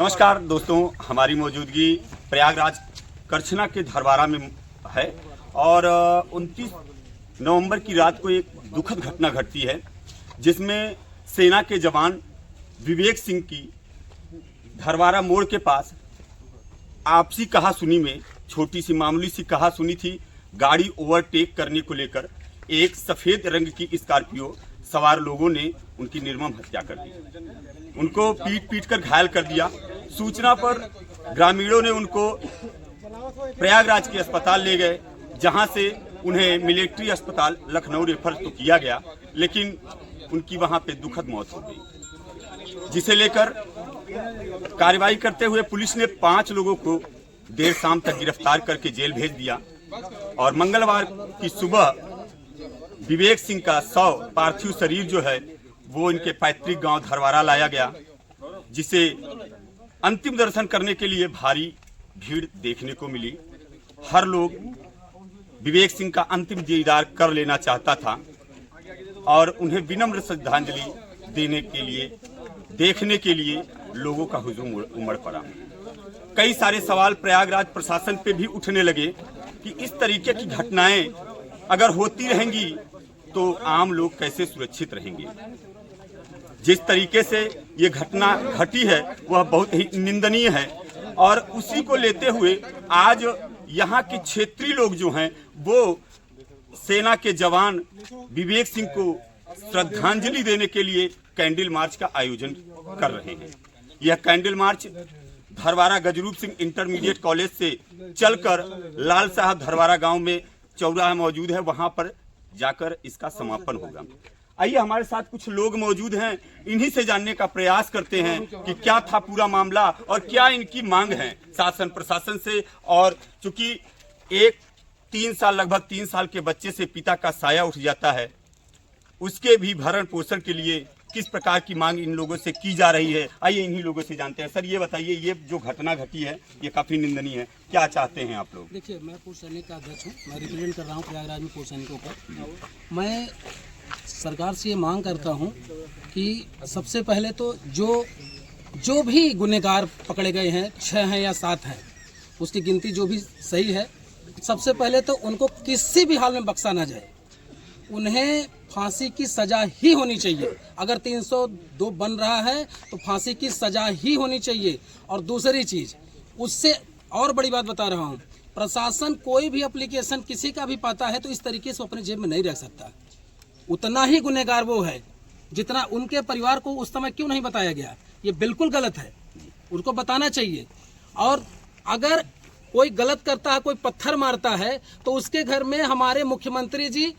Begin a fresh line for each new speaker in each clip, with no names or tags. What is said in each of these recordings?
नमस्कार दोस्तों, हमारी मौजूदगी प्रयागराज करछना के धरवारा में है और 29 नवंबर की रात को एक दुखद घटना घटती है जिसमें सेना के जवान विवेक सिंह की धरवारा मोड़ के पास आपसी कहासुनी में छोटी सी मामूली सी कहासुनी थी। गाड़ी ओवरटेक करने को लेकर एक सफेद रंग की स्कॉर्पियो सवार लोगों ने उनकी निर्मम हत्या कर दी। उनको पीट कर घायल कर दिया। सूचना पर ग्रामीणों ने उनको प्रयागराज के अस्पताल ले गए, जहां से उन्हें मिलिट्री अस्पताल लखनऊ रेफर तो किया गया, लेकिन उनकी वहां पे दुखद मौत हो गई, जिसे लेकर कार्रवाई करते हुए पुलिस ने 5 लोगों को देर शाम तक गिरफ्तार करके जेल भेज दिया और मंगलवार की सुबह विवेक सिंह का पार्थिव शरीर जो है वो इनके पैतृक गांव धरवारा लाया गया, जिसे अंतिम दर्शन करने के लिए भारी भीड़ देखने को मिली। हर लोग विवेक सिंह का अंतिम दीदार कर लेना चाहता था और उन्हें विनम्र श्रद्धांजलि देने के लिए देखने के लिए लोगों का हुजूम उमड़ पड़ा। कई सारे सवाल प्रयागराज प्रशासन पे भी उठने लगे कि इस तरीके की घटनाएं अगर होती रहेंगी तो आम लोग कैसे सुरक्षित रहेंगे। जिस तरीके से ये घटना घटी है वह बहुत ही निंदनीय है और उसी को लेते हुए आज यहाँ के क्षेत्रीय लोग जो हैं वो सेना के जवान विवेक सिंह को श्रद्धांजलि देने के लिए कैंडल मार्च का आयोजन कर रहे हैं। यह candle march Dharwara Gajroop Singh intermediate college से चलकर लाल साहब धरवारा गांव में चौराहा मौजूद है, वहां पर जाकर इसका समापन होगा। आइए, हमारे साथ कुछ लोग मौजूद हैं, इन्हीं से जानने का प्रयास करते हैं कि क्या था पूरा मामला और क्या इनकी मांग है शासन प्रशासन से। और चूंकि लगभग 3 साल के बच्चे से पिता का साया उठ जाता है, उसके भी भरण पोषण के लिए किस प्रकार की मांग इन लोगों से की जा रही है, आइए इन्हीं लोगों से जानते हैं। सर, ये बताइए, ये जो घटना घटी है ये काफी निंदनीय है, क्या चाहते हैं आप लोग?
देखिए, मैं पूर्व सैनिक का अध्यक्ष हूँ, मैं रिप्रेजेंट कर रहा हूँ प्रयागराज में पूर्व सैनिकों पर। मैं सरकार से ये मांग करता हूँ कि सबसे पहले तो जो भी गुनहगार पकड़े गए हैं, 6 हैं या 7 हैं, उसकी गिनती जो भी सही है, सबसे पहले तो उनको किसी भी हाल में बख्शा ना जाए। उन्हें फांसी की सजा ही होनी चाहिए। अगर 302 बन रहा है तो फांसी की सजा ही होनी चाहिए। और दूसरी चीज़, उससे और बड़ी बात बता रहा हूँ, प्रशासन कोई भी एप्लीकेशन किसी का भी पाता है तो इस तरीके से अपने जेब में नहीं रख सकता। उतना ही गुनहगार वो है जितना उनके परिवार को उस समय क्यों नहीं बताया गया। ये बिल्कुल गलत है, उनको बताना चाहिए। और अगर कोई गलत करता है, कोई पत्थर मारता है, तो उसके घर में हमारे मुख्यमंत्री जी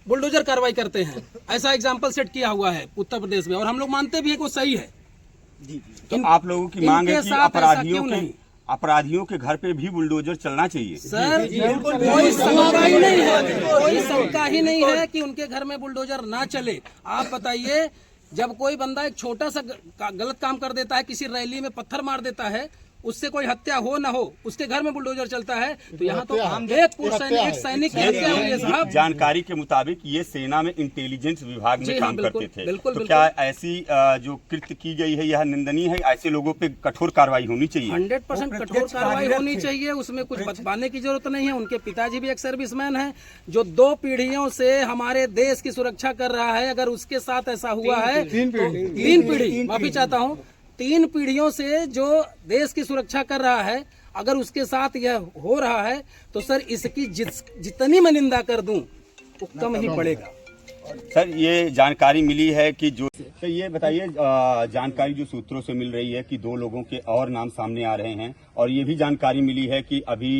बुलडोजर कार्रवाई करते हैं। ऐसा एग्जाम्पल सेट किया हुआ है उत्तर प्रदेश में और हम लोग मानते भी हैं कि वो सही है।
तो आप लोगों की मांग है कि अपराधियों के घर पे भी बुलडोजर चलना चाहिए।
सर, कोई शंका ही नहीं है, कोई शंका ही नहीं है कि उनके घर में बुलडोजर ना चले। आप बताइए, जब कोई बंदा एक छोटा सा गलत काम कर देता है, किसी रैली में पत्थर मार देता है, उससे कोई हत्या हो ना हो, उसके घर में बुलडोजर चलता है, तो यहाँ तो एक सैनिक की हत्या हुई है साहब।
जानकारी के मुताबिक ये सेना में इंटेलिजेंस विभाग में काम करते थे। तो क्या ऐसी जो कृत्य की गई है यह निंदनीय है? ऐसे लोगों पे कठोर कार्रवाई होनी चाहिए।
100% कठोर कार्रवाई होनी चाहिए, उसमें कुछ बचवाने की जरूरत नहीं है। उनके पिताजी भी एक सर्विसमैन है जो 2 पीढ़ियों से हमारे देश की सुरक्षा कर रहा है। अगर उसके साथ ऐसा हुआ है, 3 पीढ़ी, माफी चाहता हूँ, 3 पीढ़ियों से जो देश की सुरक्षा कर रहा है, अगर उसके साथ यह हो रहा है तो सर इसकी जितनी मैं निंदा कर दूं वो कम ही पड़ेगा।
सर, ये जानकारी मिली है कि तो ये बताइए, जानकारी जो सूत्रों से मिल रही है कि 2 लोगों के और नाम सामने आ रहे हैं और ये भी जानकारी मिली है कि अभी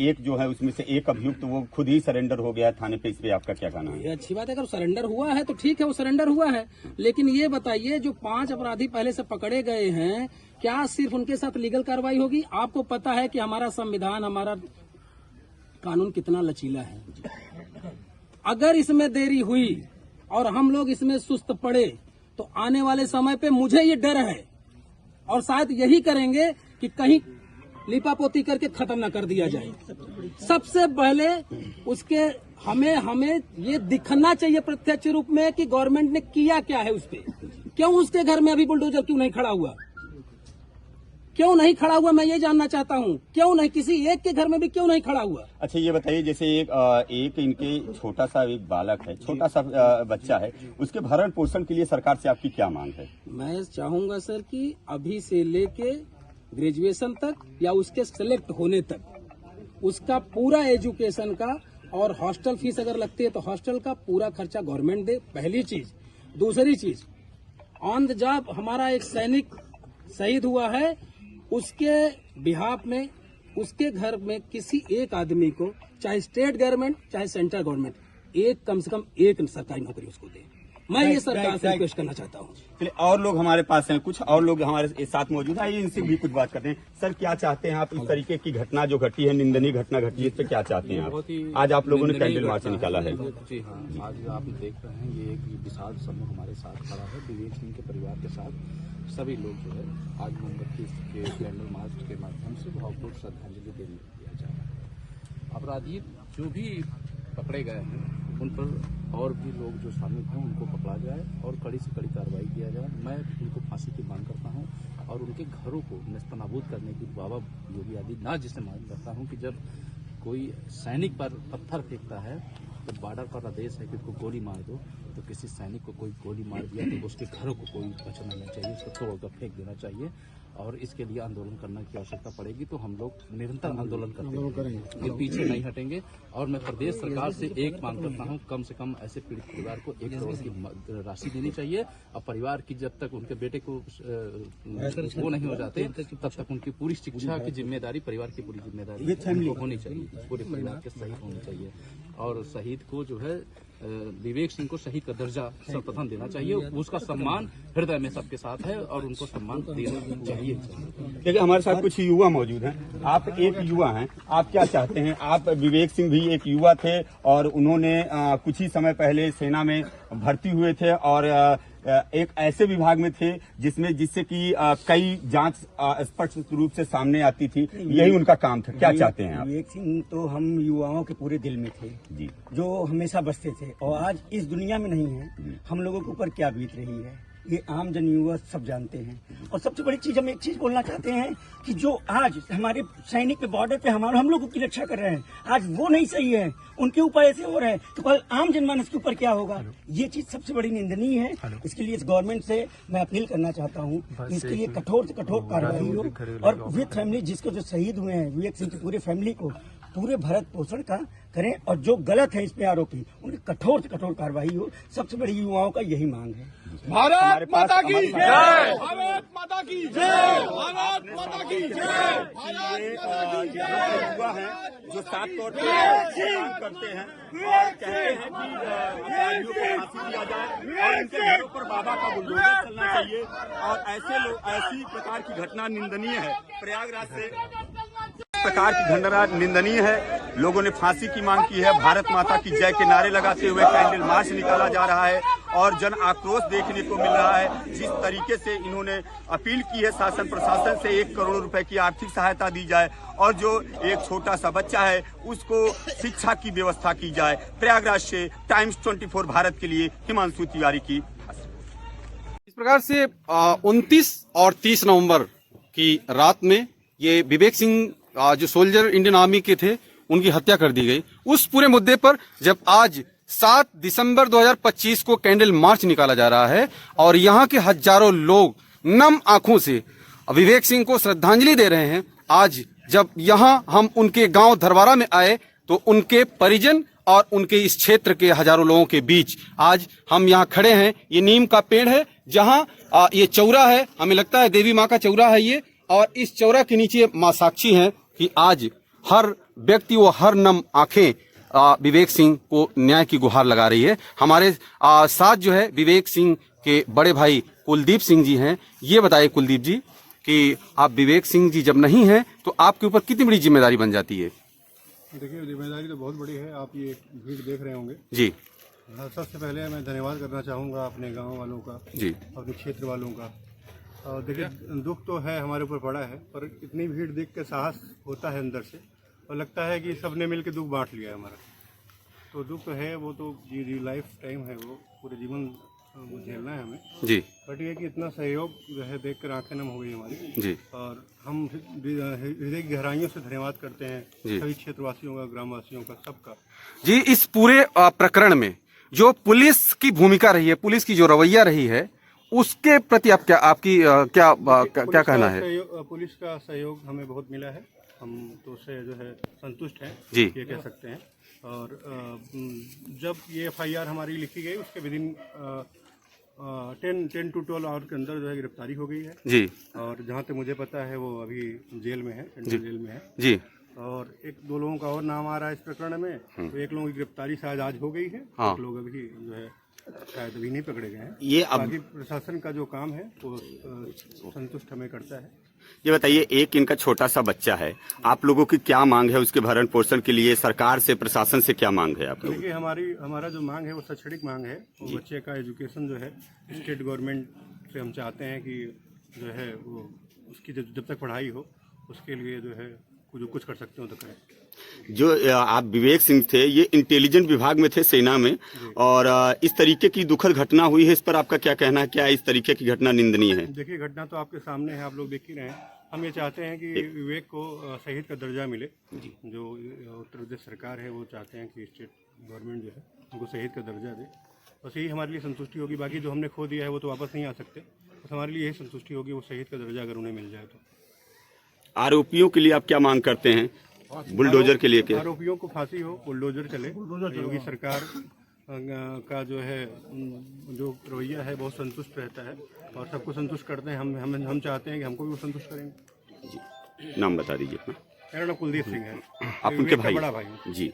एक जो है उसमें से एक अभियुक्त वो खुद ही सरेंडर हो गया थाने पे। इस पे आपका क्या कहना है?
ये अच्छी बात है, अगर सरेंडर हुआ है तो ठीक है, वो सरेंडर हुआ है। लेकिन ये बताइए, जो 5 अपराधी पहले से पकड़े गए हैं, क्या सिर्फ उनके साथ लीगल कार्रवाई होगी? आपको पता है कि हमारा संविधान, हमारा कानून कितना लचीला है। अगर इसमें देरी हुई और हम लोग इसमें सुस्त पड़े तो आने वाले समय पे मुझे ये डर है और शायद यही करेंगे कि कहीं लिपापोती करके खत्म ना कर दिया जाए। सबसे पहले उसके हमें ये दिखना चाहिए प्रत्यक्ष रूप में कि गवर्नमेंट ने किया क्या है उस पे। क्यों उसके घर में अभी बुलडोजर क्यों नहीं खड़ा हुआ? क्यों नहीं खड़ा हुआ, मैं ये जानना चाहता हूँ, क्यों नहीं, किसी एक के घर में भी क्यों नहीं खड़ा हुआ।
अच्छा ये बताइए, जैसे एक इनके छोटा सा एक बालक है, छोटा सा बच्चा है, उसके भरण पोषण के लिए सरकार से आपकी क्या मांग है?
मैं चाहूंगा सर कि अभी से लेके ग्रेजुएशन तक या उसके सेलेक्ट होने तक उसका पूरा एजुकेशन का और हॉस्टल फीस अगर लगती है तो हॉस्टल का पूरा खर्चा गवर्नमेंट दे, पहली चीज। दूसरी चीज, ऑन द जॉब हमारा एक सैनिक शहीद हुआ है, उसके बिहाफ में उसके घर में किसी एक आदमी को, चाहे स्टेट गवर्नमेंट चाहे सेंट्रल गवर्नमेंट, एक कम से कम एक सरकारी नौकरी उसको दे। मैं ये सरकार से रिक्वेस्ट करना चाहता हूँ।
चलिए, और लोग हमारे पास हैं, कुछ और लोग हमारे साथ मौजूद हैं, आइए इनसे भी कुछ बात करते हैं। सर क्या चाहते हैं आप, इस तरीके की घटना जो घटी है, निंदनीय घटना घटी है, इस पे क्या चाहते हैं आप? आज आप लोगों ने कैंडल मार्च निकाला है।
जी हाँ, आज आप देख रहे हैं ये एक विशाल समूह हमारे साथ खड़ा है, विवेक सिंह के परिवार के साथ सभी लोग जो है आज मोमबत्ती के कैंडल मार्च के माध्यम से भावपूर्ण श्रद्धांजलि देने दिया जा रहा है। अपराधी जो भी पकड़े गए हैं उन पर और भी लोग जो शामिल हैं उनको पकड़ा जाए और कड़ी से कड़ी कार्रवाई किया जाए। मैं उनको फांसी की मांग करता हूं और उनके घरों को नेस्तनाबूद करने की बाबा योगी आदित्यनाथ जी से मांग करता हूं कि जब कोई सैनिक पर पत्थर फेंकता है तो बॉर्डर पर आदेश है कि उसको गोली मार दो, तो किसी सैनिक को कोई गोली मार दिया तो उसके घरों को कोई बचना नहीं चाहिए, उसको तोड़कर फेंक देना चाहिए। और इसके लिए आंदोलन करने की आवश्यकता पड़ेगी, तो हम लोग निरंतर आंदोलन करते हैं, ये पीछे नहीं हटेंगे। और मैं प्रदेश सरकार से एक मांग करता हूं, कम से कम ऐसे पीड़ित परिवार को 1 करोड़ की राशि देनी चाहिए और परिवार की जब तक उनके बेटे को वो नहीं हो जाते तब तक उनकी पूरी शिक्षा की जिम्मेदारी, परिवार की पूरी जिम्मेदारी होनी चाहिए, पूरे परिवार के शहीद होने चाहिए। और शहीद को जो है विवेक सिंह को शहीद का दर्जा सर्वप्रथम देना चाहिए, उसका सम्मान हृदय में सबके साथ है और उनको सम्मान देना चाहिए।
देखिए हमारे साथ कुछ युवा मौजूद हैं, आप एक युवा हैं, आप क्या चाहते हैं? आप विवेक सिंह भी एक युवा थे और उन्होंने कुछ ही समय पहले सेना में भर्ती हुए थे और एक ऐसे विभाग में थे जिससे कि कई जांच स्पष्ट रूप से सामने आती थी, यही उनका काम था। क्या चाहते हैं आप?
विवेक सिंह तो हम युवाओं के पूरे दिल में थे
जी,
जो हमेशा बसते थे और आज इस दुनिया में नहीं है। हम लोगों के ऊपर क्या बीत रही है ये आम जन युवा सब जानते हैं। और सबसे बड़ी चीज, हम एक चीज बोलना चाहते हैं कि जो आज हमारे सैनिक पे बॉर्डर पे हम लोगों की रक्षा कर रहे हैं, आज वो नहीं सही है, उनके ऊपर ऐसे हो रहे हैं तो कल आम जनमानस के ऊपर क्या होगा? ये चीज सबसे बड़ी निंदनीय है। इसके लिए इस गवर्नमेंट से मैं अपील करना चाहता हूँ, इसके लिए कठोर से कठोर कार्रवाई हो और विद फैमिली जिसको जो शहीद हुए हैं विवेक सिंह की पूरी फैमिली को पूरे भरत पोषण का करें और जो गलत है इस पे आरोपी उनकी कठोर से कठोर कार्रवाई हो। सबसे बड़ी युवाओं का यही मांग है।
भारत माता की जय, भारत माता की जय, भारत माता की जय, भारत
युवा हैं जो साफ तौर पर काम करते हैं और कहते हैं कि अपराधियों को फांसी दिया जाए और इनके घरों पर बाबा का बुलडोजर चलना चाहिए। और ऐसे लोग, ऐसी प्रकार की घटना निंदनीय है। प्रयागराज से प्रकार की घटना निंदनीय है। लोगों ने फांसी की मांग की है। भारत माता की जय के नारे लगाते हुए कैंडल मार्च निकाला जा रहा है और जन आक्रोश देखने को मिल रहा है। जिस तरीके से इन्होंने अपील की है शासन प्रशासन से 1 करोड़ रुपए की आर्थिक सहायता दी जाए और जो एक छोटा सा बच्चा है उसको शिक्षा की व्यवस्था की जाए। प्रयागराज से टाइम्स 24 भारत के लिए हिमांशु तिवारी की।
इस प्रकार से 29 और 30 नवंबर की रात में ये विवेक सिंह जो सोल्जर इंडियन आर्मी के थे उनकी हत्या कर दी गई। उस पूरे मुद्दे पर जब आज 7 दिसंबर 2025 को कैंडल मार्च निकाला जा रहा है और यहाँ के हजारों लोग नम आंखों से विवेक सिंह को श्रद्धांजलि दे रहे हैं, आज जब यहाँ हम उनके गांव धरवारा में आए तो उनके परिजन और उनके इस क्षेत्र के हजारों लोगों के बीच आज हम यहाँ खड़े हैं। ये नीम का पेड़ है जहाँ ये चौरा है, हमें लगता है देवी माँ का चौरा है ये, और इस चौरा के नीचे माँ साक्षी हैं कि आज हर व्यक्ति व हर नम आंखें विवेक सिंह को न्याय की गुहार लगा रही है। हमारे साथ जो है विवेक सिंह के बड़े भाई कुलदीप सिंह जी हैं। ये बताइए कुलदीप जी कि आप विवेक सिंह जी जब नहीं हैं तो आपके ऊपर कितनी बड़ी जिम्मेदारी बन जाती है?
देखिए जिम्मेदारी तो बहुत बड़ी है। आप ये भीड़ देख रहे होंगे
जी।
सबसे पहले मैं धन्यवाद करना चाहूँगा अपने गांव वालों का
जी,
अपने क्षेत्र वालों का। और देखिए दुख तो है हमारे ऊपर पड़ा है, पर इतनी भीड़ देख के साहस होता है अंदर से और लगता है कि सबने मिलकर दुख बांट लिया है हमारा। तो दुख तो है, वो तो जी लाइफ टाइम है, वो पूरे जीवन झेलना है हमें
जी,
बट ये कि इतना सहयोग जो है देख कर आंखें नम हो गई हमारी
जी।
और हम हृदय की गहराइयों से धन्यवाद करते हैं
जी।
सभी क्षेत्रवासियों का, ग्रामवासियों का, सबका।
जी, इस पूरे प्रकरण में जो पुलिस की भूमिका रही है, पुलिस की जो रवैया रही है, उसके प्रति आप क्या कहना है?
पुलिस का सहयोग हमें बहुत मिला है, हम तो उससे जो है संतुष्ट हैं,
जी।
ये कह सकते हैं। और जब ये FIR हमारी लिखी गई उसके विदिन 10 to 12 आवर के अंदर जो है गिरफ्तारी हो गई है
जी
और जहाँ तक मुझे पता है वो अभी जेल में है, सेंट्रल जेल में है।
जी।
और एक दो लोगों का और नाम आ रहा है इस प्रकरण में, तो एक लोगों की गिरफ्तारी शायद आज हो गई है,
हाँ।
एक लोग अभी जो है शायद अभी नहीं पकड़े गए हैं।
ये अब
बाकी प्रशासन का जो काम है वो संतुष्ट हमें करता है।
ये बताइए, एक इनका छोटा सा बच्चा है, आप लोगों की क्या मांग है उसके भरण पोषण के लिए? सरकार से, प्रशासन से क्या मांग है आप लोगों की?
देखिए, हमारा जो मांग है वो शैक्षणिक मांग है। वो बच्चे का एजुकेशन जो है स्टेट गवर्नमेंट से हम चाहते हैं कि जो है वो उसकी जब तक पढ़ाई हो उसके लिए जो है कुछ कर सकते हो तो करें।
जो आप विवेक सिंह थे, ये इंटेलिजेंस विभाग में थे, सेना में, और इस तरीके की दुखद घटना हुई है, इस पर आपका क्या कहना है? क्या इस तरीके की घटना निंदनीय है?
देखिए, घटना तो आपके सामने है, आप लोग देख ही रहे हैं। हम ये चाहते हैं कि विवेक को शहीद का दर्जा मिले। जो उत्तर प्रदेश सरकार है वो चाहते हैं कि स्टेट गवर्नमेंट जो है उनको शहीद का दर्जा दे। बस यही हमारे लिए संतुष्टि होगी। बाकी जो हमने खो दिया है वो तो वापस नहीं आ सकते। बस हमारे लिए यही संतुष्टि होगी, वो शहीद का दर्जा अगर उन्हें मिल जाए तो।
आरोपियों के लिए आप क्या मांग करते हैं? बुलडोजर के लिए क्या?
आरोपियों को फांसी हो, बुलडोजर चले। योगी सरकार का जो है जो रवैया है बहुत संतुष्ट रहता है और सबको संतुष्ट करते हैं। हम चाहते हैं कि हमको भी वो संतुष्ट करेंगे।
नाम बता दीजिए अपना।
मेरा नाम कुलदीप सिंह है,
आप उनके
विवेक का
भाई?
बड़ा भाई हूं।
जी।